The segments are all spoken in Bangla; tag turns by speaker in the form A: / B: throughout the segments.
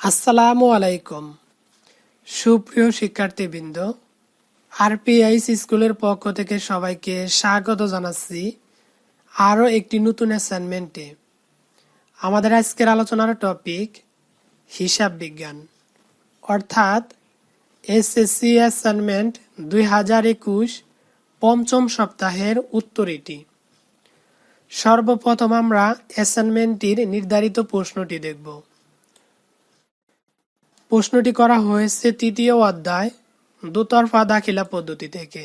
A: আসসালামু আলাইকুম সুপ্রিয় শিক্ষার্থীবৃন্দ, আরপিআইস স্কুলের পক্ষ থেকে সবাইকে স্বাগত জানাচ্ছি আরও একটি নতুন অ্যাসাইনমেন্টে। আমাদের আজকের আলোচনার টপিক হিসাব বিজ্ঞান, অর্থাৎ এসএসসি অ্যাসাইনমেন্ট 2021 পঞ্চম সপ্তাহের উত্তর এটি। সর্বপ্রথম আমরা অ্যাসাইনমেন্টটির নির্ধারিত প্রশ্নটি দেখব। প্রশ্নটি করা হয়েছে তৃতীয় অধ্যায় দুতরফা দাখিলা পদ্ধতি থেকে।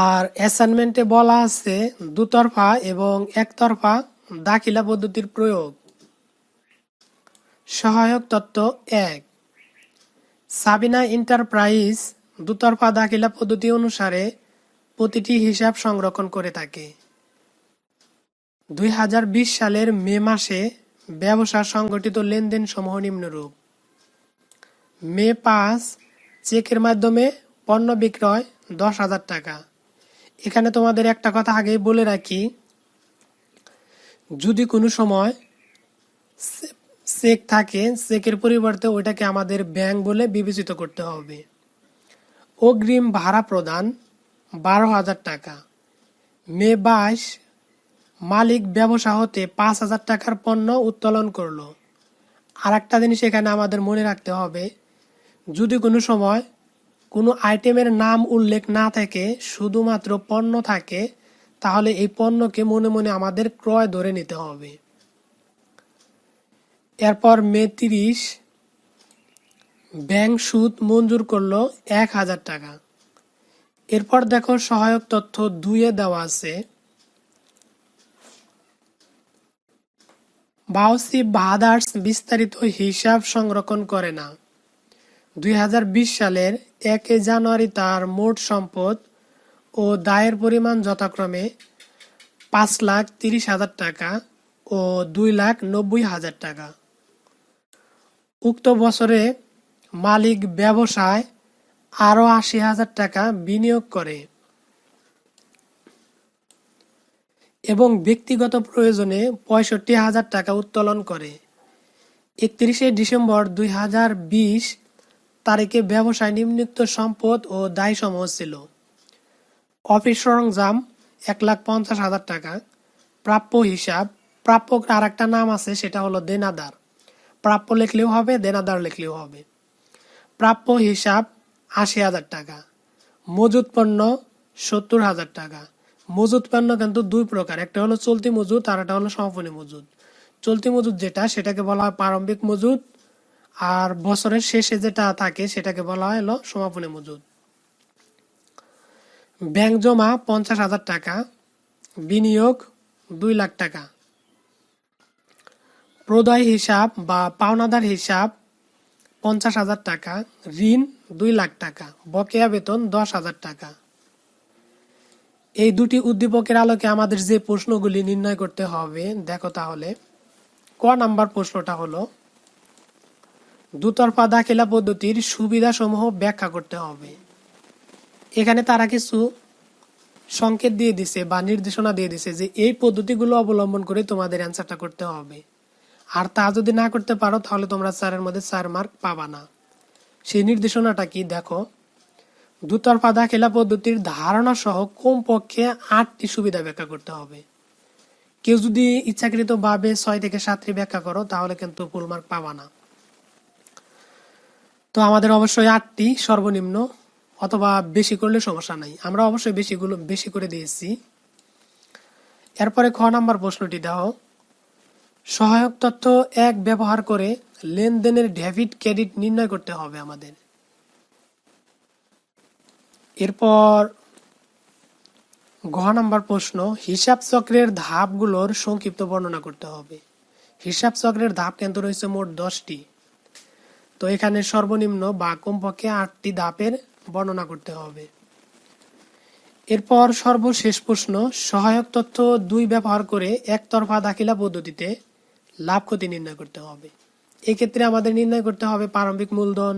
A: আর অ্যাসাইনমেন্টে বলা আছে দুতরফা এবং একতরফা দাখিলা পদ্ধতির প্রয়োগ। সহায়ক তথ্য 1। সাবিনা এন্টারপ্রাইজ দুতরফা দাখিলা পদ্ধতি অনুসারে প্রতিটি হিসাব সংরক্ষণ করে থাকে। 2020 সালের মে মাসে ব্যবসা সংগঠিত লেনদেন সমূহ নিম্নরূপ: মে 5 চেকের মাধ্যমে পণ্য বিক্রয় 10,000 টাকা। এখানে তোমাদের একটা কথা আগেই বলে রাখি, যদি কোনো সময় চেক থাকে, চেকের পরিবর্তে ওইটাকে আমাদের ব্যাংক বলে বিবেচিত করতে হবে। অগ্রিম ভাড়া প্রদান 12,000 টাকা। মে 22 মালিক ব্যবসা হতে 5,000 টাকার পণ্য উত্তোলন করলো। আর একটা জিনিস এখানে আমাদের মনে রাখতে হবে, যদি কোনো সময় কোনো আইটেমের নাম উল্লেখ না থাকে, শুধুমাত্র পণ্য থাকে, তাহলে এই পণ্যকে মনে মনে আমাদের ক্রয় ধরে নিতে হবে। এরপর মে 30 ব্যাংক সুদ মঞ্জুর করলো 1,000 টাকা। এরপর দেখো সহায়ক তথ্য 2-এ দেওয়া আছে, বাউসি ব্রাদার্স বিস্তারিত হিসাব সংরক্ষণ করে না। 2020 সালের 1 জানুয়ারি তার মোট সম্পদ ও দায়ের পরিমাণ যথাক্রমে 5,30,000 টাকা ও 2,90,000 টাকা। উক্ত বছরে মালিক ব্যবসায় আরও 80,000 টাকা বিনিয়োগ করে এবং ব্যক্তিগত প্রয়োজনে 65,000 টাকা উত্তোলন করে। 31 ডিসেম্বর 2020 তারিখে ব্যবসায় নিম্নোক্ত সম্পদ ও দায়সমূহ ছিল: অফিস সরঞ্জাম 1,50,000 টাকা। প্রাপ্য হিসাব, প্রাপক আর একটা নাম আছে, সেটা হলো দেনাদার। প্রাপ্য লিখলেও হবে, দেনাদার লিখলেও হবে। প্রাপ্য হিসাব 80,000 টাকা। মজুত পণ্য 70,000 টাকা। মজুত পণ্য কিন্তু দুই প্রকার, একটা হলো চলতি মজুত আর একটা হলো সমাপনী মজুত। চলতি মজুত যেটা, সেটাকে বলা হয় প্রারম্ভিক মজুত, আর বছরের শেষে যেটা থাকে সেটাকে বলা হয় হলো সমাপনী মজুত। ব্যাংক জমা 50,000 টাকা। বিনিয়োগ 2 লাখ টাকা। প্রদায় হিসাব বা পাওনাদার হিসাব 50,000 টাকা। ঋণ 2 লাখ টাকা। বকেয়া বেতন 10,000 টাকা। এই দুটি উদ্দীপকের আলোকে আমাদের যে প্রশ্নগুলি নির্ণয় করতে হবে, দেখো তাহলে। ক নাম্বার প্রশ্নটা হলো, দুতরফা দাখিলা পদ্ধতির সুবিধাসমূহ ব্যাখ্যা করতে হবে। এখানে তারা কিছু সংকেত দিয়ে দিছে বা নির্দেশনা দিয়ে দিছে যে এই পদ্ধতিগুলো অবলম্বন করে তোমাদের অ্যান্সারটা করতে হবে। আর তা যদি না করতে পারো তাহলে তোমরা 4-এর মধ্যে 4 মার্ক পাবা না। সেই নির্দেশনাটা কি দেখো, দুতরফা দাখিলা পদ্ধতির ধারণা সহ কমপক্ষে 8টি সুবিধা ব্যাখ্যা করতে হবে। কেউ যদি ইচ্ছাকৃত ভাবে 6 থেকে 7টি ব্যাখ্যা করো তাহলে কিন্তু ফুল মার্ক পাবা না। তো আমাদের অবশ্যই 8টি সর্বনিম্ন, অথবা বেশি করলে সমস্যা নাই। আমরা অবশ্যই বেশি করে দিয়েছি। এরপরে খ নাম্বার প্রশ্নটি দাও, সহায়ক তথ্য 1 ব্যবহার করে লেনদেনের ডেবিট ক্রেডিট নির্ণয় করতে হবে আমাদের। এরপর ঘ নাম্বার প্রশ্ন, হিসাব চক্রের ধাপগুলোর সংক্ষিপ্ত বর্ণনা করতে হবে। হিসাব চক্রের ধাপ কিন্তু রয়েছে মোট 10টি। তো এখানে সর্বনিম্ন বা কমপক্ষে 8টি ধাপের বর্ণনা করতে হবে। এরপর সর্বশেষ প্রশ্ন, সহায়ক তথ্য 2 ব্যবহার করে একতরফা দাখিলা পদ্ধতিতে লাভ ক্ষতি নির্ণয় করতে হবে। এক্ষেত্রে আমাদের নির্ণয় করতে হবে প্রারম্ভিক মূলধন,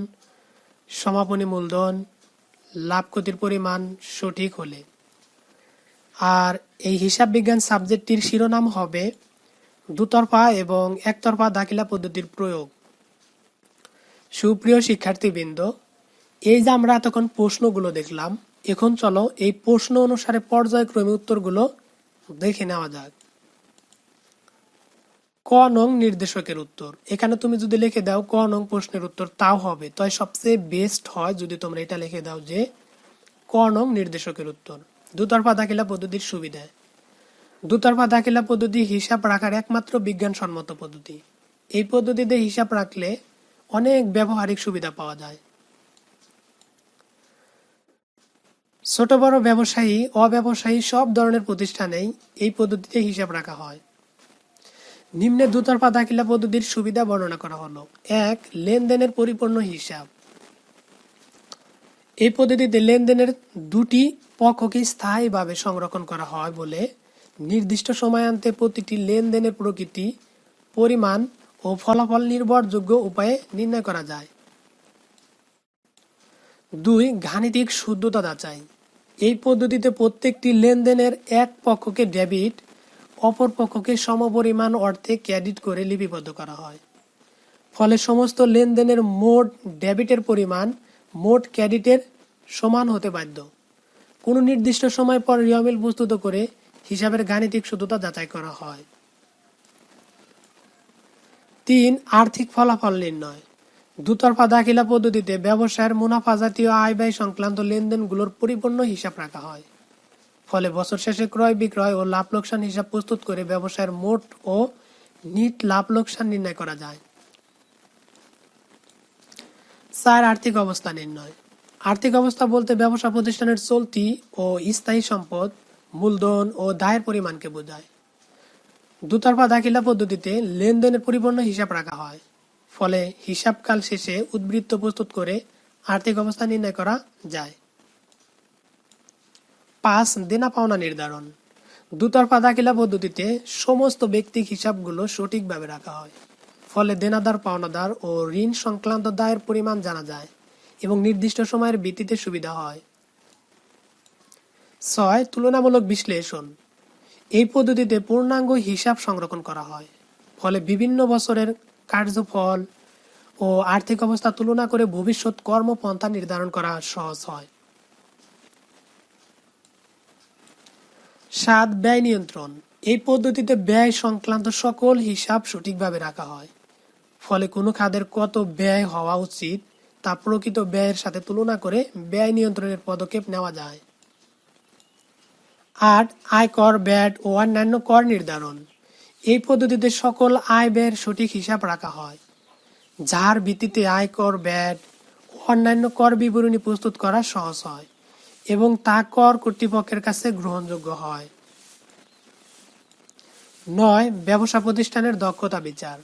A: সমাপনী মূলধন, লাভ ক্ষতির পরিমাণ সঠিক হলে। আর এই হিসাব বিজ্ঞান সাবজেক্টটির শিরোনাম হবে দুতরফা এবং একতরফা দাখিলা পদ্ধতির প্রয়োগ। সুপ্রিয় শিক্ষার্থীবৃন্দ, এই যে আমরা এতক্ষণ প্রশ্নগুলো দেখলাম, এখন চলো এই প্রশ্ন অনুসারে পর্যায়ক্রমে উত্তরগুলো দেখে নেওয়া যাক। ক নং নির্দেশকের উত্তর। এখানে তুমি যদি লিখে দাও ক নং প্রশ্নের উত্তর, তাও হবে, তাই সবচেয়ে বেস্ট হয় যদি তোমরা এটা লিখে দাও যে ক নং নির্দেশকের উত্তর। দুতরফা দাখিলা পদ্ধতির সুবিধা। দুতরফা দাখিলা পদ্ধতি হিসাব রাখার একমাত্র বিজ্ঞানসম্মত পদ্ধতি। এই পদ্ধতিতে হিসাব রাখলে অনেক ব্যবহারিক সুবিধা পাওয়া যায়। ছোট বড় ব্যবসায়ী, অব্যবসায়ী সব ধরনের প্রতিষ্ঠানেই এই পদ্ধতিতে হিসাব রাখা হয়। নিম্নে দুতরফা দাখিলা পদ্ধতির সুবিধা বর্ণনা করা হলো। ১. লেনদেনের পরিপূর্ণ হিসাব। এই পদ্ধতিতে লেনদেনের দুটি পক্ষকে স্থায়ীভাবে সংরক্ষণ করা হয় বলে নির্দিষ্ট সময়ান্তে প্রতিটি লেনদেনের প্রকৃতি, পরিমাণ ও ফলাফল নির্ভরযোগ্য উপায়ে নির্ণয় করা যায়। ২. গাণিতিক শুদ্ধতা যাচাই। এই পদ্ধতিতে প্রত্যেকটি লেনদেনের এক পক্ষকে ডেবিট, অপর পক্ষকে সমপরিমাণ অর্থে ক্রেডিট করে লিপিবদ্ধ করা হয়। ফলে সমস্ত লেনদেনের মোট ডেবিটের পরিমাণ মোট ক্রেডিটের সমান হতে বাধ্য। কোনো নির্দিষ্ট সময় পর রিঅমিল প্রস্তুত করে হিসাবের গাণিতিক শুদ্ধতা যাচাই করা হয়। ৩. আর্থিক ফলাফল নির্ণয়। দুতরফা দাখিলা পদ্ধতিতে ব্যবসায়ের মুনাফা জাতীয় আয় ব্যয় সংক্রান্ত লেনদেনগুলোর পরিপূর্ণ হিসাব রাখা হয়। ফলে বছর শেষে ক্রয় বিক্রয় ও লাভ লোকসান হিসাব প্রস্তুত করে ব্যবসায়ের মোট ও নিট লাভ লোকসান নির্ণয় করা যায়। ৪. আর্থিক অবস্থা নির্ণয়। আর্থিক অবস্থা বলতে ব্যবসা প্রতিষ্ঠানের চলতি ও স্থায়ী সম্পদ, মূলধন ও দায়ের পরিমাণকে বোঝায়। দুতরফা দাখিলা পদ্ধতিতে লেনদেনের পরিপূর্ণ হিসাব রাখা হয়। ফলে হিসাবকাল শেষে উদ্বৃত্ত প্রস্তুত করে আর্থিক অবস্থা নির্ণয় করা যায়। ৫. দেনা পাওনা নির্ধারণ। দুতরফা দাখিলা পদ্ধতিতে সমস্ত ব্যক্তিক হিসাবগুলো সঠিকভাবে রাখা হয়। ফলে দেনাদার, পাওনাদার ও ঋণ সংক্রান্ত দায়ের পরিমাণ জানা যায় এবং নির্দিষ্ট সময়ের ভিত্তিতে সুবিধা হয়। ৬. তুলনামূলক বিশ্লেষণ। এই পদ্ধতিতে পূর্ণাঙ্গ হিসাব সংরক্ষণ করা হয়। ফলে বিভিন্ন বছরের কার্যফল ও আর্থিক অবস্থা তুলনা করে ভবিষ্যৎ কর্মপন্থা নির্ধারণ করা সহজ হয়। ৭. ব্যয় নিয়ন্ত্রণ। এই পদ্ধতিতে ব্যয় সংক্রান্ত সকল হিসাব সঠিকভাবে রাখা হয়। ফলে কোনো খাতের কত ব্যয় হওয়া উচিত তা প্রকৃত ব্যয়ের সাথে তুলনা করে ব্যয় নিয়ন্ত্রণের পদক্ষেপ নেওয়া যায়। ৮. আয়কর, ভ্যাট ও অন্যান্য কর নির্ধারণ। এই পদ্ধতিতে সকল আয় ব্যয়ের সঠিক হিসাব রাখা হয়, যার ভিত্তিতে আয়কর, ভ্যাট ও অন্যান্য কর বিবরণী প্রস্তুত করা সহজ হয় এবং তা কর কর্তৃপক্ষের কাছে গ্রহণযোগ্য হয়। ৯. ব্যবসা প্রতিষ্ঠানের দক্ষতা বিচার।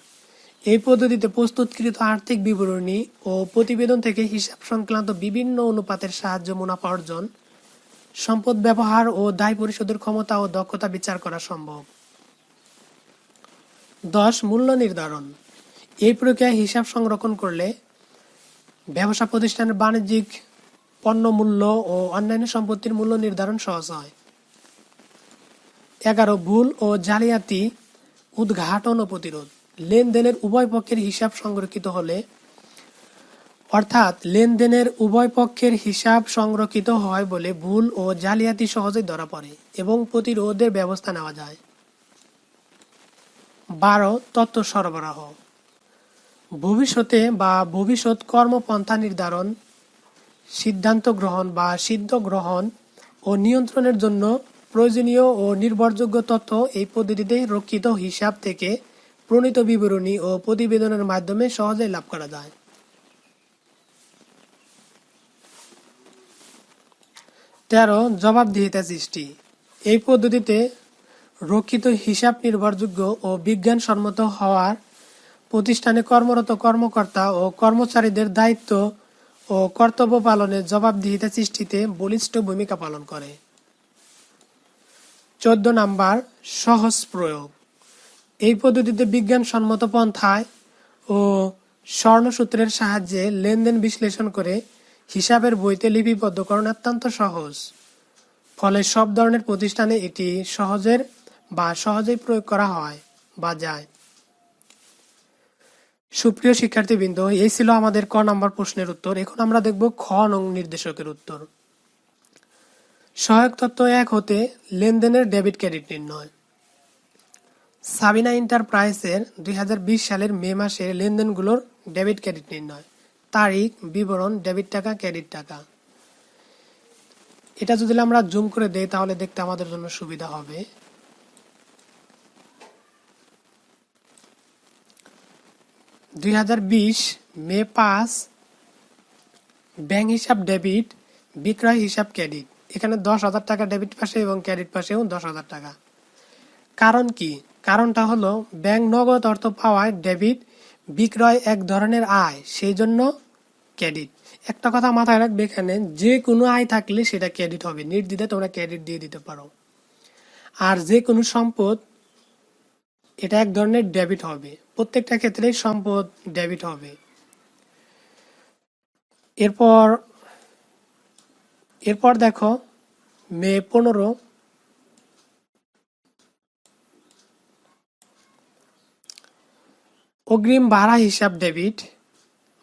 A: এই পদ্ধতিতে প্রস্তুতকৃত আর্থিক বিবরণী ও প্রতিবেদন থেকে হিসাব সংক্রান্ত বিভিন্ন অনুপাতের সাহায্যে মুনাফা অর্জন, সম্পদ ব্যবহার ও দায় পরিশোধের ক্ষমতা ও দক্ষতা বিচার করা সম্ভব। ১০. মূল্য নির্ধারণ। এই প্রক্রিয়ায় হিসাব সংরক্ষণ করলে ব্যবসা প্রতিষ্ঠানের বাণিজ্যিক পণ্য মূল্য ও অন্যান্য সম্পত্তির মূল্য নির্ধারণ সহজ হয়। ১১. ভুল ও জালিয়াতি উদ্ঘাটন ও প্রতিরোধ। লেনদেনের উভয় পক্ষের হিসাব সংরক্ষিত হলে, অর্থাৎ লেনদেনের উভয় পক্ষের হিসাব সংরক্ষিত হয় বলে ভুল ও জালিয়াতি সহজেই ধরা পড়ে এবং প্রতিরোধের ব্যবস্থা নেওয়া যায়। ১২. তথ্য সরবরাহ। ভবিষ্যতে বা ভবিষ্যৎ কর্মপন্থা নির্ধারণ, সিদ্ধান্ত গ্রহণ বা সিদ্ধ গ্রহণ ও নিয়ন্ত্রণের জন্য প্রয়োজনীয় ও নির্ভরযোগ্য তথ্য এই পদ্ধতিতে রক্ষিত হিসাব থেকে প্রণীত বিবরণী ও প্রতিবেদনের মাধ্যমে সহজেই লাভ করা যায়। ১৩. জবাবদিহিতা সৃষ্টি। এই পদ্ধতিতে রক্ষিত হিসাব নির্ভরযোগ্য ও বিজ্ঞানসম্মত হওয়ার প্রতিষ্ঠানে কর্মরত কর্মকর্তা ও কর্মচারীদের দায়িত্ব ও কর্তব্য পালনে জবাবদিহিতা সৃষ্টিতে বলিষ্ঠ ভূমিকা পালন করে। ১৪ নাম্বার, সহজ প্রয়োগ। এই পদ্ধতিতে বিজ্ঞানসম্মত পন্থায় ও স্বর্ণসূত্রের সাহায্যে লেনদেন বিশ্লেষণ করে হিসাবের বইতে লিপিবদ্ধকরণ অত্যন্ত সহজ। ফলে সব ধরনের প্রতিষ্ঠানে এটি সহজেই প্রয়োগ করা হয় বা যায়। সুপ্রিয় শিক্ষার্থীবৃন্দ, এই ছিল আমাদের ক নাম্বার প্রশ্নের উত্তর। এখন আমরা দেখব খ নং নির্দেশকের উত্তর। সহায়ক তথ্য 1 হতে লেনদেনের ডেবিট ক্রেডিট নির্ণয়। সাবিনা এন্টারপ্রাইজের 2020 সালের মে মাসের লেনদেনগুলোর ডেবিট ক্রেডিট নির্ণয়। তারিখ, বিবরণ, ডেবিট টাকা, ক্রেডিট টাকা। এটা যদি আমরা জুম করে দেই তাহলে দেখতে আমাদের জন্য সুবিধা হবে। মে 5 ব্যাংক হিসাব ডেবিট, বিক্রয় হিসাব ক্রেডিট। এখানে 10,000 টাকা ডেবিট পাশে এবং ক্রেডিট পাশেও 10,000 টাকা। কারণ কি? কারণটা হলো ব্যাংক নগদ অর্থ পাওয়ায় ডেবিট, বিক্রয় এক ধরনের আয়, সেই জন্য ক্রেডিট। একটা কথা মাথায় রাখবে, এখানে যে কোনো আয় থাকলে সেটা ক্রেডিট হবে, নির্দ্বিধায় তোমরা ক্রেডিট দিয়ে দিতে পারো। আর যে কোনো সম্পদ, এটা এক ধরনের ডেবিট হবে। প্রত্যেকটা ক্ষেত্রেই সম্পদ ডেবিট হবে। এরপর দেখো মে 15 অগ্রিম ভাড়া হিসাব ডেবিট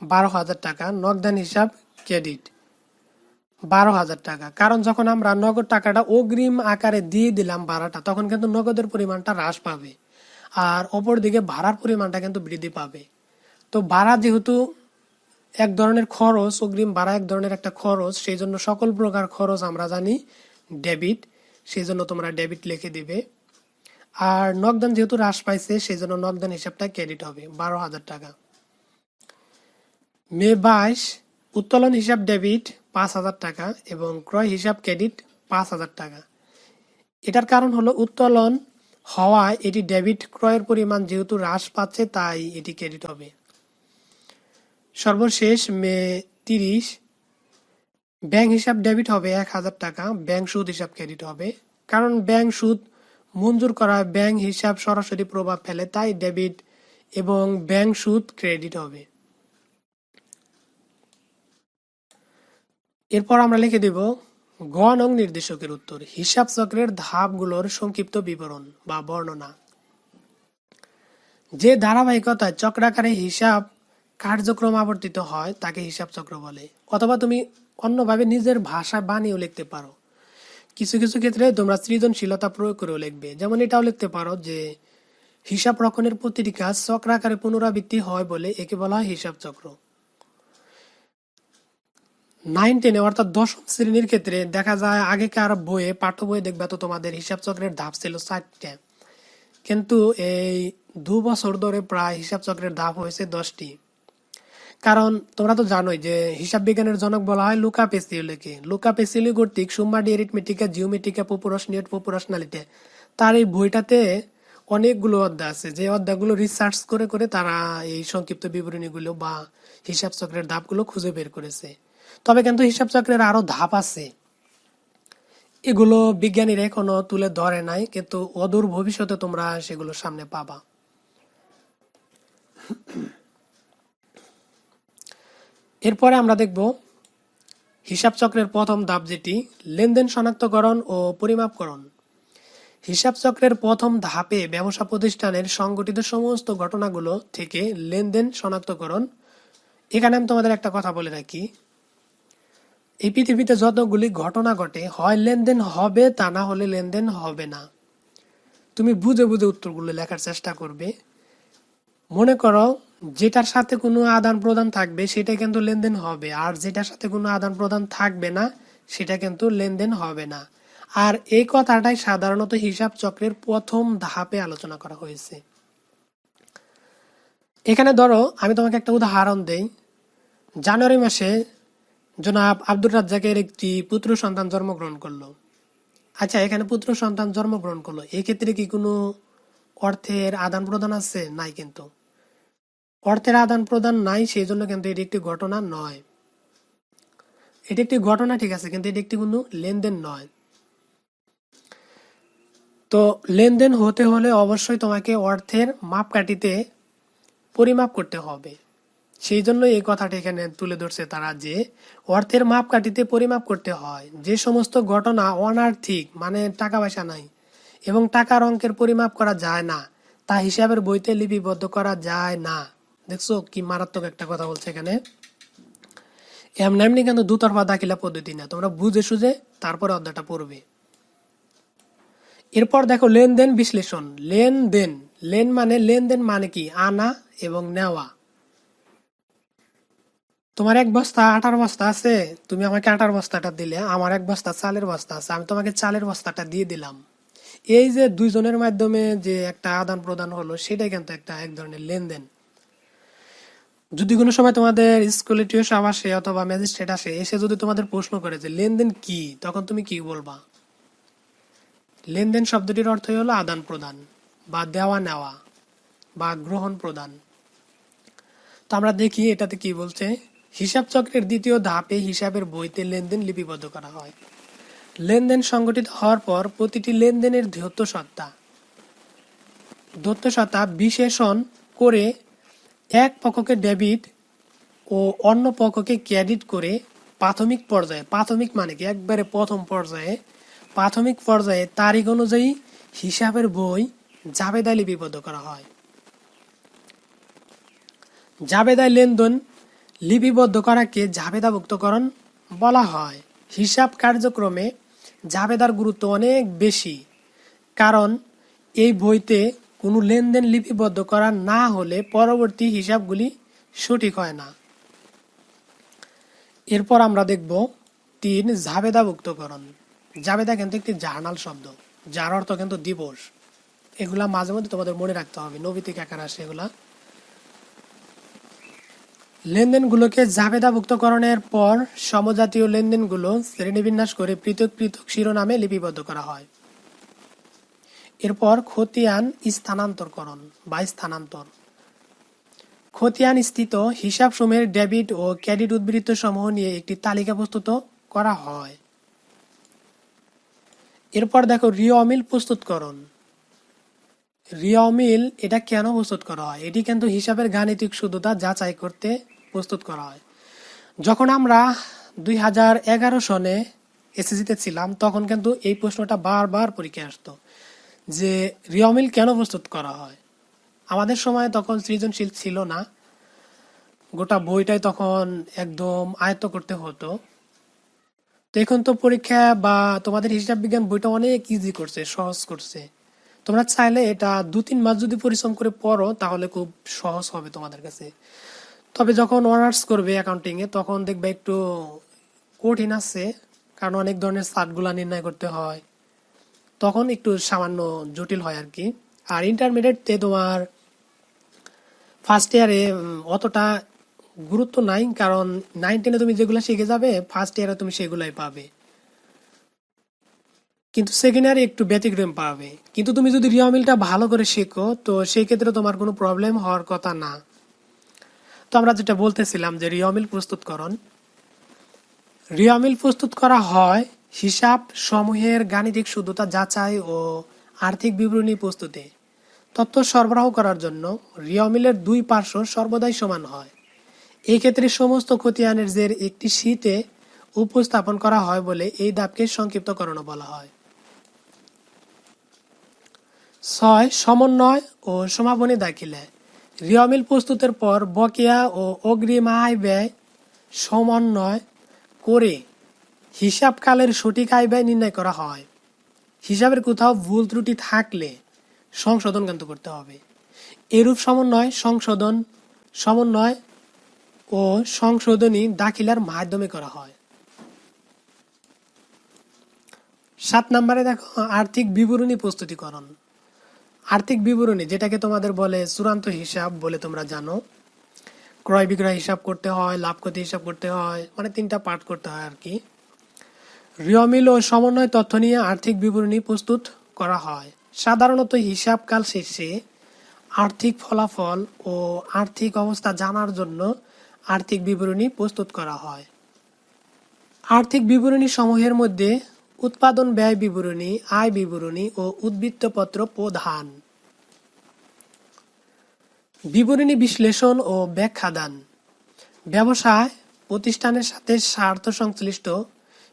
A: 12,000 টাকা, নগদান হিসাব ক্রেডিট 12,000 টাকা। কারণ যখন আমরা নগদ টাকাটা অগ্রিম আকারে দিয়ে দিলাম ভাড়াটা, তখন কিন্তু নগদের পরিমাণটা হ্রাস পাবে, আর অপরদিকে ভাড়ার পরিমাণটা কিন্তু বৃদ্ধি পাবে। তো ভাড়া যেহেতু এক ধরনের খরচ, অগ্রিম ভাড়া এক ধরনের একটা খরচ, সেই জন্য সকল প্রকার খরচ আমরা জানি ডেবিট, সেই জন্য তোমরা ডেবিট লিখে দিবে। আর নগদান যেহেতু হ্রাস পাইছে, সেই জন্য নগদান হিসাবটা ক্রেডিট হবে 12,000 টাকা। মে 22 উত্তোলন হিসাব ডেবিট 5,000 টাকা এবং ক্রয় হিসাব ক্রেডিট 5,000 টাকা। এটার কারণ হলো উত্তোলন হওয়ায় এটি ডেবিট, ক্রয়ের পরিমাণ যেহেতু হ্রাস পাচ্ছে তাই এটি ক্রেডিট হবে। সর্বশেষ মে 30 ব্যাংক হিসাব ডেবিট হবে 1,000 টাকা, ব্যাংক সুদ হিসাব ক্রেডিট হবে। কারণ ব্যাংক সুদ মঞ্জুর করা ব্যাংক হিসাব সরাসরি প্রভাব ফেলে, তাই ডেবিট এবং ব্যাংক সুদ ক্রেডিট হবে। এরপর আমরা লিখে দিব গ নং নির্দেশকের উত্তর। হিসাব চক্রের ধাপগুলোর সংক্ষিপ্ত বিবরণ বা বর্ণনা। যে ধারাবাহিকতায় চক্রাকারে হিসাব কার্যক্রম আবর্তিত হয় তাকে হিসাব চক্র বলে। অথবা তুমি অন্যভাবে নিজের ভাষা বানিয়েও লিখতে পারো। কিছু কিছু ক্ষেত্রে তোমরা সৃজনশীলতা প্রয়োগ করেও লিখবে। যেমন এটাও লিখতে পারো যে হিসাব রক্ষণের প্রতিটি কাজ চক্রাকারে পুনরাবৃত্তি হয় বলে একে বলা হয় হিসাব চক্র। 9-10 অর্থাৎ 10ম শ্রেণীর ক্ষেত্রে দেখা যায় আগেকার বইয়ে, পাঠ্য বইয়ে দেখবে তো তোমাদের হিসাব চক্রের ধাপ ছিল 4টা, কিন্তু এই 2 বছর ধরে প্রায় হিসাব চক্রের ধাপ হয়েছে 10টি। কারণ তোমরা তো জানোই যে হিসাব বিজ্ঞানের জনক বলা হয় লুকা পেসিওলিকে। লুকা পেসিওলি কর্তৃক সুম্মা ডি এরিথমেটিকা, জিওমেট্রিকা, প্রপোর্শনিয়েট, প্রপোর্শনালিটি, তার এই বইটাতে অনেকগুলো অধ্যায় আছে, যে অধ্যায়গুলো রিসার্চ করে করে তারা এই সংক্ষিপ্ত বিবরণীগুলো বা হিসাব চক্রের ধাপগুলো খুঁজে বের করেছে। তবে কিন্তু হিসাব চক্রের আরো ধাপ আছে, এগুলো বিজ্ঞানীরা এখনো তুলে ধরে নাই, কিন্তু অদূর ভবিষ্যতে তোমরা সেগুলো সামনে পাবা। এরপরে আমরা দেখব হিসাব চক্রের প্রথম ধাপ, যেটি লেনদেন শনাক্তকরণ ও পরিমাপকরণ। হিসাব চক্রের প্রথম ধাপে ব্যবসা প্রতিষ্ঠানের সংগঠিত সমস্ত ঘটনাগুলো থেকে লেনদেন শনাক্তকরণ। এখানে আমি তোমাদের একটা কথা বলে রাখি, এই পৃথিবীতে যতগুলি ঘটনা ঘটে, হয় লেনদেন হবে, তা না হলে লেনদেন হবে না। তুমি বুঝে বুঝে উত্তরগুলো লেখার চেষ্টা করবে। মনে করো যেটার সাথে কোনো আদান প্রদান থাকবে সেটা কিন্তু লেনদেন হবে, আর যেটার সাথে কোনো আদান প্রদান থাকবে না সেটা কিন্তু লেনদেন হবে না। আর এই কথাটাই সাধারণত হিসাব চক্রের প্রথম ধাপে আলোচনা করা হয়েছে। এখানে ধরো আমি তোমাকে একটা উদাহরণ দেই। জানুয়ারি মাসে জনাব আব্দুর রাজ্জাকের একটি পুত্র সন্তান জন্মগ্রহণ করলো। আচ্ছা, এখানে পুত্র সন্তান জন্মগ্রহণ করলো, এই ক্ষেত্রে কি কোনো অর্থের আদান প্রদান আছে? নাই, কিন্তু অর্থের আদান প্রদান নাই, সেই জন্য কিন্তু এটি একটি ঘটনা নয়। এটি একটি ঘটনা, ঠিক আছে, কিন্তু এটি একটি কোনো লেনদেন নয়। তো লেনদেন হতে হলে অবশ্যই তোমাকে অর্থের মাপকাঠিতে পরিমাপ করতে হবে। সেই জন্য এই কথাটা এখানে তুলে ধরছে তারা, যে অর্থের মাপকাঠিতে পরিমাপ করতে হয়। যে সমস্ত ঘটনা অনার্থিক, মানে টাকা পয়সা নাই এবং টাকার অঙ্কের পরিমাপ করা যায় না, তা হিসাবের বইতে লিপিবদ্ধ করা যায় না। দেখছো কি মারাত্মক একটা কথা বলছে এখানে। এমনি এমনি কিন্তু দুতরফা দাখিলা পদ্ধতি না, তোমরা বুঝে সুঝে তারপরে অধ্যায়টা পড়বে। এরপর দেখো লেনদেন বিশ্লেষণ। লেনদেন, লেনদেন মানে কি? আনা এবং নেওয়া। তোমার এক বস্তা আটার বস্তা আছে, তুমি আমাকে আটার বস্তাটা দিলে, আমার এক বস্তা চালের বস্তা আছে, আমি তোমাকে চালের বস্তাটা দিয়ে দিলাম। এই যে দুইজনের মাধ্যমে যে একটা আদান প্রদান হলো, সেটাই কিন্তু একটা এক ধরনের লেনদেন। যদি কোনো সময় তোমাদের স্কুলে টিউশন আসে অথবা ম্যাজিস্ট্রেট আসে, এসে যদি তোমাদের প্রশ্ন করে যে লেনদেন কি, তখন তুমি কি বলবা? লেনদেন শব্দটির অর্থই হলো আদান প্রদান বা দেওয়া নেওয়া বা গ্রহণ প্রদান। তো আমরা দেখি এটাতে কি বলছে। হিসাব চক্রের দ্বিতীয় ধাপে হিসাবের বইতে লেনদেন লিপিবদ্ধ করা হয়। লেনদেন সংগঠিত হওয়ার পর প্রতিটি লেনদেনের ধর্তসত্তা বিশেষণ করে এক পক্ষকে ডেবিট ও অন্য পক্ষকে ক্রেডিট করে প্রাথমিক মানে কি একবারে প্রাথমিক পর্যায়ে তারিখ অনুযায়ী হিসাবের বই জাবেদায় লিপিবদ্ধ করা হয়। জাবেদায় লেনদেন লিপিবদ্ধ করাকে জাবেদাভুক্তকরণ বলা হয়। হিসাব কার্যক্রমে জাবেদার গুরুত্ব অনেক বেশি, কারণ এই বইতে কোনো লেনদেন লিপিবদ্ধ করা না হলে পরবর্তী হিসাবগুলি সঠিক হয় না। এরপর আমরা দেখব 3 জাবেদাভুক্তকরণ। জাবেদা কিন্তু একটি জার্নাল শব্দ, যার অর্থ কিন্তু দিবস। এগুলা মাঝে মধ্যে তোমাদের মনে রাখতে হবে, নৈতিক আকার আসে এগুলা। লেনদেনগুলোকে জাবেদাভুক্তকরণের পর সমজাতীয় লেনদেনগুলো শ্রেণীবিন্যাস করে পৃথক পৃথক শিরোনামে লিপিবদ্ধ করা হয়। এরপর খতিয়ান স্থানান্তরকরণ বা স্থানান্তর। খতিয়ান স্থিত হিসাবসমূহের ডেবিট ও ক্রেডিট উদ্বৃত্ত সমূহ নিয়ে একটি তালিকা প্রস্তুত করা হয়। এরপর দেখো রিঅমিল প্রস্তুতকরণ। রিঅমিল এটা কেন প্রস্তুত করা হয়? এটি কিন্তু হিসাবের গাণিতিক শুদ্ধতা যাচাই করতে প্রস্তুত করা হয়। যখন আমরা 2011 সনে এসএসসিতে ছিলাম, তখন কিন্তু এই প্রশ্নটা বারবার পরীক্ষায় আসতো যে রিঅমিল কেন প্রস্তুত করা হয়। আমাদের সময় তখন সৃজনশীল ছিল না, গোটা বইটাই তখন একদম আয়ত্ত করতে হতো। তো এখন তো পরীক্ষা বা তোমাদের হিসাব বিজ্ঞান বইটা অনেক ইজি করছে, সহজ করছে। তোমরা চাইলে এটা 2-3 মাস যদি পরিশ্রম করে পড়ো, তাহলে খুব সহজ হবে তোমাদের কাছে। তবে যখন অনার্স করবে অ্যাকাউন্টিং এ, তখন দেখবে একটু কঠিন আছে, কারণ অনেক ধরনের চার্টগুলা নির্ণয় করতে হয়, তখন একটু সামান্য জটিল হয় আর কি। আর ইন্টারমিডিয়েটে তোমার ফার্স্ট ইয়ারে অতটা গুরুত্ব নাই, কারণ 9-10 তুমি যেগুলো শিখে যাবে, ফার্স্ট ইয়ারে তুমি সেগুলাই পাবে, কিন্তু সেকেন্ড ইয়ারে একটু ব্যতিক্রম পাবে। কিন্তু তুমি যদি রিঅমিলটা ভালো করে শেখো, তো সেই ক্ষেত্রে তোমার কোনো প্রবলেম হওয়ার কথা না। তো আমরা যেটা বলতেছিলাম যে রিঅমিল প্রস্তুত করা হয় হিসাব সমূহের গাণিতিক শুদ্ধতা যাচাই ও আর্থিক বিবরণী প্রস্তুতে। তথ্য সরবরাহ করার জন্য রিঅমিলের 2 পার্শ্ব সর্বদাই সমান হয়। এই ক্ষেত্রে সমস্ত খতিয়ানের জের একটি শীটে উপস্থাপন করা হয় বলে এই ধাপকে সংক্ষিপ্তকরণ বলা হয়। 6 সমন্বয় ও সমাপনী দাখিলা। রিঅমিল প্রস্তুতের পর বকেয়া ও অগ্রিম আয় ব্যয় সমন্বয় করে হিসাবকালের সঠিক আয় ব্যয় নির্ণয় করা হয়। হিসাবের কোথাও ভুল ত্রুটি থাকলে সংশোধন কিন্তু করতে হবে। এরূপ সমন্বয় ও সংশোধনী দাখিলার মাধ্যমে করা হয়। 7 নম্বরে দেখো আর্থিক বিবরণী প্রস্তুতিকরণ। আর্থিক বিবরণী, যেটাকে তোমাদের বলে চূড়ান্ত হিসাব বলে তোমরা জানো। ক্রয় বিক্রয় হিসাব করতে হয়, লাভ ক্ষতি হিসাব করতে হয়, মানে 3টা পার্ট করতে হয় আর কি। রিঅমিল ও সমন্বয় তথ্য নিয়ে আর্থিক বিবরণী প্রস্তুত করা হয়। সাধারণত হিসাবকাল শেষে আর্থিক ফলাফল ও আর্থিক অবস্থা জানার জন্য আর্থিক বিবরণী প্রস্তুত করা হয়। আর্থিক বিবরণী সমূহের মধ্যে উৎপাদন ব্যয় বিবরণী, আয় বিবরণী ও উদ্বৃত্তপত্র প্রধান। বিবরণী বিশ্লেষণ ও ব্যাখ্যা দান। ব্যবসায় প্রতিষ্ঠানের সাথে স্বার্থ সংশ্লিষ্ট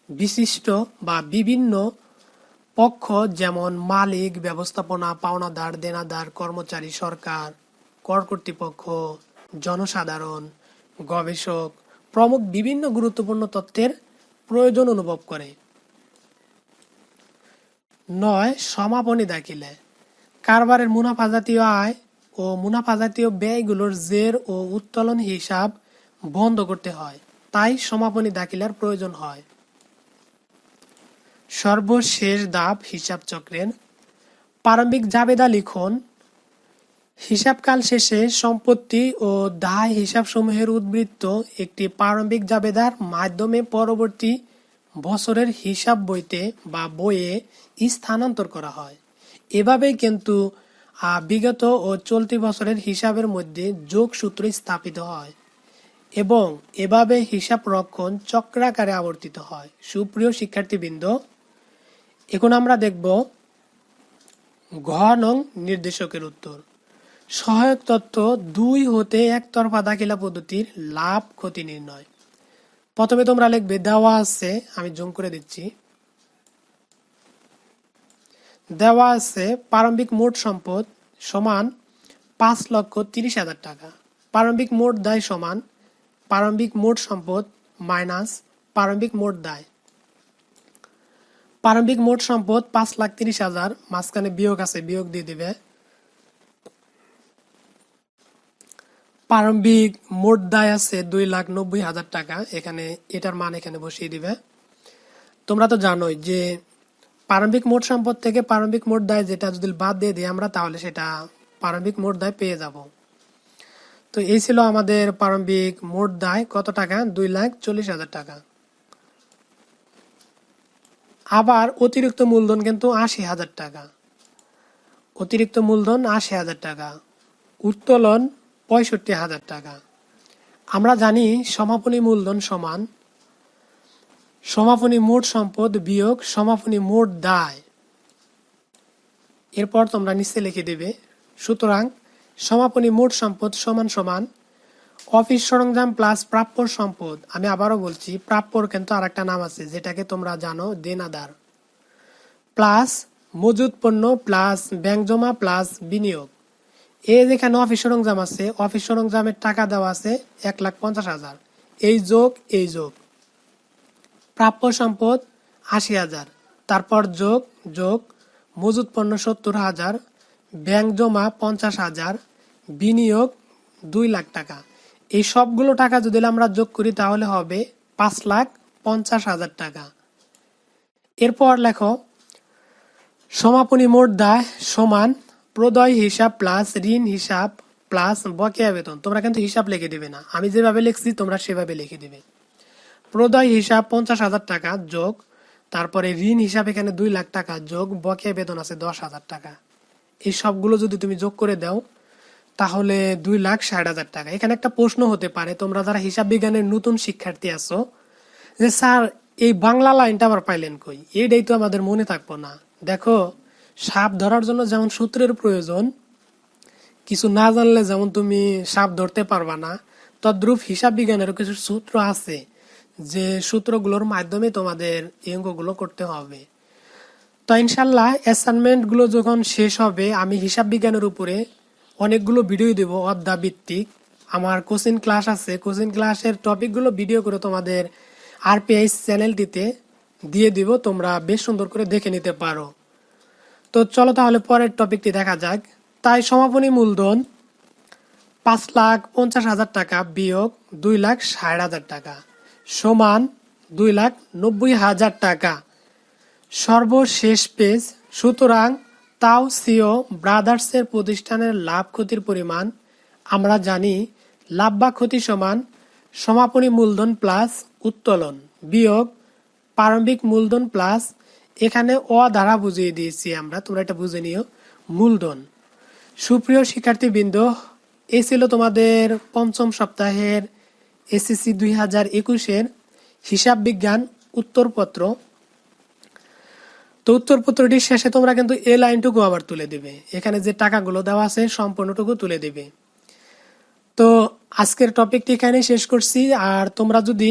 A: বিশিষ্ট বা বিভিন্ন পক্ষ যেমন মালিক, ব্যবস্থাপনা, পাওনাদার, দেনাদার, কর্মচারী, সরকার, কর কর্তৃপক্ষ, জনসাধারণ, গবেষক প্রমুখ বিভিন্ন গুরুত্বপূর্ণ তথ্যের প্রয়োজন অনুভব করে। 9 সমাপনী দাখিলে কারবারের মুনাফা জাতীয় আয় ও মুনাফা জাতীয় ব্যয়গুলোর জের ও উত্তোলন হিসাব বন্ধ করতে হয়, তাই সমাপনী দাখিলার প্রয়োজন হয়। সর্বশেষ ধাপ হিসাব চক্রের প্রারম্ভিক জাবেদা লিখন। হিসাবকাল শেষে সম্পত্তি ও দায় হিসাবসমূহের উদ্বৃত্ত একটি প্রারম্ভিক জাবেদার মাধ্যমে পরবর্তী বছরের হিসাব বইতে বা বইয়ে স্থানান্তর করা হয়। এভাবেই কিন্তু বিগত ও চলতি বছরের হিসাবের মধ্যে যোগসূত্র স্থাপিত হয় এবং এভাবে হিসাব রক্ষণ চক্রাকারে আবর্তিত হয়। সুপ্রিয় শিক্ষার্থীবৃন্দ, এখন আমরা দেখব ঘ নং নির্দেশকের উত্তর। সহায়ক তথ্য 2 হতে একতরফা দাখিলা পদ্ধতির লাভ ক্ষতি নির্ণয়। প্রথমে তোমরা লিখবে দেওয়া আছে, আমি জুম করে দিচ্ছি। দেওয়া আছে প্রারম্ভিক মোট সম্পদ সমান 5,30,000 টাকা। প্রারম্ভিক মোট দায় সমান প্রারম্ভিক মোট সম্পদ মাইনাস প্রারম্ভিক মোট দায়। প্রারম্ভিক মোট সম্পদ 5,30,000, মাঝখানে বিয়োগ আছে, বিয়োগ দিয়ে দিবে। প্রারম্ভিক মোট দায় আছে 2,90,000 টাকা, এখানে এটার মান এখানে বসিয়ে দিবে। তোমরা তো জানোই যে প্রারম্ভিক মোট সম্পদ থেকে প্রারম্ভিক মোট দায় যেটা যদি বাদ দিয়ে দিই আমরা, তাহলে সেটা প্রারম্ভিক মোট দায় পেয়ে যাব। তো এই ছিল আমাদের প্রারম্ভিক মোট দায় কত টাকা, 2,40,000 টাকা। আবার অতিরিক্ত মূলধন কিন্তু 80,000 টাকা। অতিরিক্ত মূলধন 80,000 টাকা। উত্তোলন 65,000 টাকা। আমরা জানি সমাপনী মূলধন সমান সমাপনী মোট সম্পদ বিয়োগ সমাপনী মোট দায়। এরপর তোমরা নিচে লিখে দেবে। সুতরাং সমাপনী মোট সম্পদ সমান সমান অফিস সরঞ্জাম প্লাস প্রাপ্য সম্পদ। আমি আবারও বলছি, প্রাপ্যর কিন্তু আর একটা নাম আছে যেটাকে তোমরা জানো দেনাদার, প্লাস মজুত পণ্য প্লাস ব্যাংক জমা প্লাস বিনিয়োগ। এই যেখানে অফিস সরঞ্জাম আছে, অফিস সরঞ্জামের টাকা দেওয়া আছে 1,50,000, এই যোগ এই যোগ। প্রাপ্য সম্পদ 80,000, তারপর যোগ যোগ মজুত পণ্য 70,000, ব্যাংক জমা 50,000, বিনিয়োগ 2 লাখ টাকা। এই সবগুলো টাকা যদি আমরা যোগ করি তাহলে হবে 5,50,000 টাকা। এরপর লেখো সমাপনী মোট দায় সমান প্রদয় হিসাব প্লাস ঋণ হিসাব প্লাস বকেয়া বেতন। তোমরা কিন্তু হিসাব লিখে দিবে না, আমি যেভাবে লিখছি তোমরা সেভাবে লিখে দিবে। প্রদয় হিসাব 50,000 টাকা যোগ, তারপরে ঋণ হিসাব এখানে 2 লাখ টাকা যোগ বকেয়া বেতন আছে 10,000 টাকা। এই সবগুলো যদি তুমি যোগ করে দাও তাহলে 2,60,000 টাকা। এখানে একটা প্রশ্ন হতে পারে, তোমরা যারা হিসাব বিজ্ঞানের নতুন শিক্ষার্থী আছো, যে স্যার এই বাংলা লাইনটা আবার পাইলেন কই? এইটাই তো আমাদের মনে থাকবো না। দেখো, সাপ ধরার জন্য যেমন সূত্রের প্রয়োজন, কিছু না জানলে যেমন তুমি সাপ ধরতে পারবা না, তদ্রূপ হিসাব বিজ্ঞানেরও কিছু সূত্র আছে যে সূত্রগুলোর মাধ্যমে তোমাদের এই অঙ্কগুলো করতে হবে। তো ইনশাল্লাহ অ্যাসাইনমেন্ট গুলো যখন শেষ হবে আমি হিসাব বিজ্ঞানের উপরে অনেকগুলো ভিডিও দেব অধ্যায় ভিত্তিক। আমার কোচিং ক্লাস আছে, কোচিং ক্লাসের টপিকগুলো ভিডিও করে তোমাদের আরপিআই চ্যানেলটিতে দিয়ে দিব, তোমরা বেশ সুন্দর করে দেখে নিতে পারো। তো চলো তাহলে পরের টপিকটি দেখা যাক। তাই সমাপনী মূলধন 5,50,000 টাকা বিয়োগ 2,60,000 টাকা সমান 2,90,000 টাকা। সর্বশেষ পেজ। সুতরাং তাও সিও ব্রাদার্সের প্রতিষ্ঠানের লাভ ক্ষতির পরিমাণ আমরা জানি লাভ বা ক্ষতি সমান সমাপনী মূলধন প্লাস উত্তোলন বিয়োগ প্রারম্ভিক মূলধন প্লাস, এখানে অ দ্বারা বুঝিয়ে দিয়েছি আমরা, তোমরা এটা বুঝে নিও, মূলধন। সুপ্রিয় শিক্ষার্থীবৃন্দ, এ ছিল তোমাদের পঞ্চম সপ্তাহের এসএসসি 2021-এর হিসাব বিজ্ঞান উত্তরপত্র। তো উত্তরপত্রটির শেষে তোমরা কিন্তু এই লাইনটুকু আবার তুলে দিবে, এখানে যে টাকাগুলো দেওয়া আছে সম্পূর্ণটুকু তুলে দিবে। তো আজকের টপিকটি এখানে শেষ করছি। আর তোমরা যদি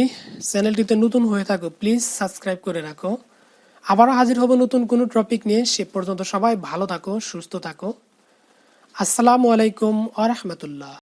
A: চ্যানেলটিতে নতুন হয়ে থাকো প্লিজ সাবস্ক্রাইব করে রাখো। আবারও হাজির হব নতুন কোনো টপিক নিয়ে। সে পর্যন্ত সবাই ভালো থাকো, সুস্থ থাকো। আসসালামু আলাইকুম ওয়া রাহমাতুল্লাহ।